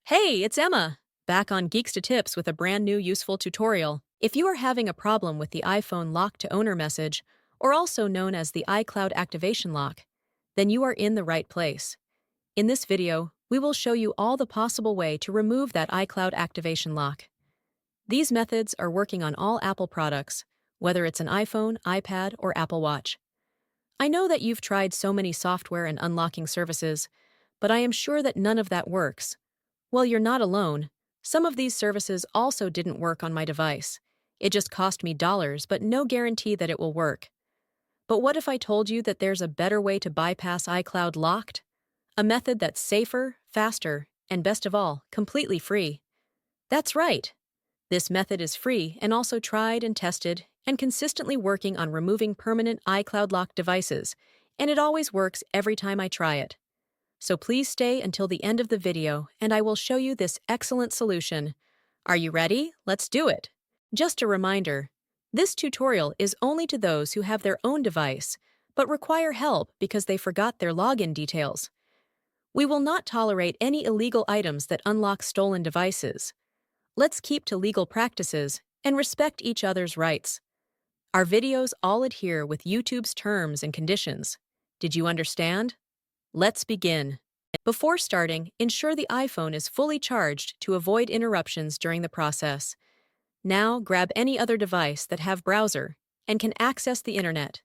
Hey, it's Emma, back on Geeks to Tips with a brand new useful tutorial. If you are having a problem with the iPhone lock to owner message, or also known as the iCloud activation lock, then you are in the right place. In this video, we will show you all the possible way to remove that iCloud activation lock. These methods are working on all Apple products, whether it's an iPhone, iPad, or Apple Watch. I know that you've tried so many software and unlocking services, but I am sure that none of that works. Well, you're not alone. Some of these services also didn't work on my device. It just cost me dollars, but no guarantee that it will work. But what if I told you that there's a better way to bypass iCloud locked? A method that's safer, faster, and best of all, completely free. That's right. This method is free and also tried and tested and consistently working on removing permanent iCloud locked devices, and it always works every time I try it. So please stay until the end of the video and I will show you this excellent solution. Are you ready? Let's do it! Just a reminder, this tutorial is only to those who have their own device, but require help because they forgot their login details. We will not tolerate any illegal items that unlock stolen devices. Let's keep to legal practices and respect each other's rights. Our videos all adhere with YouTube's terms and conditions. Did you understand? Let's begin. Before starting, ensure the iPhone is fully charged to avoid interruptions during the process. Now, grab any other device that have browser and can access the internet.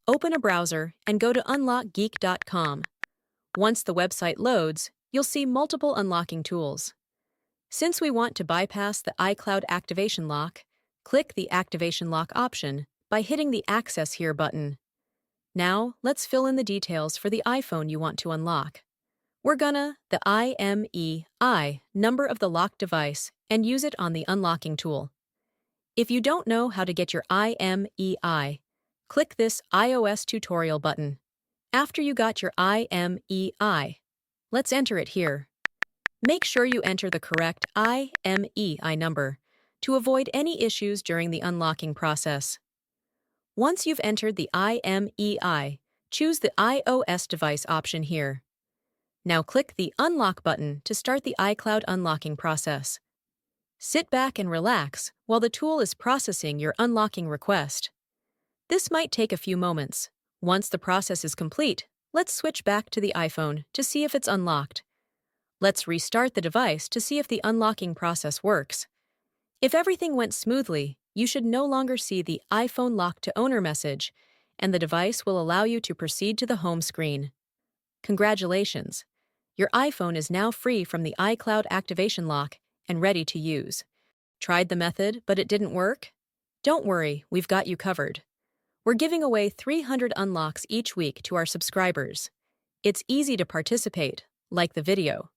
Open a browser and go to unlockgeek.com. Once the website loads, you'll see multiple unlocking tools. Since we want to bypass the iCloud activation lock, click the Activation Lock option by hitting the Access Here button. Now, let's fill in the details for the iPhone you want to unlock. We're gonna the IMEI number of the locked device and use it on the unlocking tool. If you don't know how to get your IMEI, click this iOS tutorial button. After you got your IMEI, let's enter it here. Make sure you enter the correct IMEI number to avoid any issues during the unlocking process. Once you've entered the IMEI, choose the iOS device option here. Now click the Unlock button to start the iCloud unlocking process. Sit back and relax while the tool is processing your unlocking request. This might take a few moments. Once the process is complete, let's switch back to the iPhone to see if it's unlocked. Let's restart the device to see if the unlocking process works. If everything went smoothly, you should no longer see the iPhone lock to owner message, and the device will allow you to proceed to the home screen. Congratulations! Your iPhone is now free from the iCloud activation lock and ready to use. Tried the method, but it didn't work? Don't worry, we've got you covered. We're giving away 300 unlocks each week to our subscribers. It's easy to participate, like the video.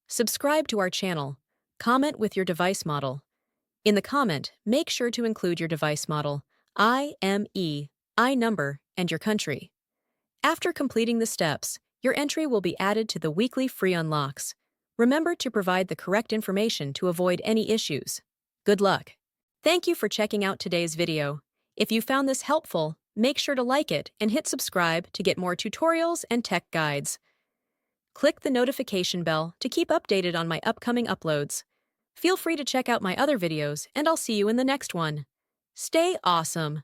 Subscribe to our channel. Comment with your device model. In the comment, make sure to include your device model, IMEI number, and your country. After completing the steps, your entry will be added to the weekly free unlocks. Remember to provide the correct information to avoid any issues. Good luck! Thank you for checking out today's video. If you found this helpful, make sure to like it and hit subscribe to get more tutorials and tech guides. Click the notification bell to keep updated on my upcoming uploads. Feel free to check out my other videos, and I'll see you in the next one. Stay awesome!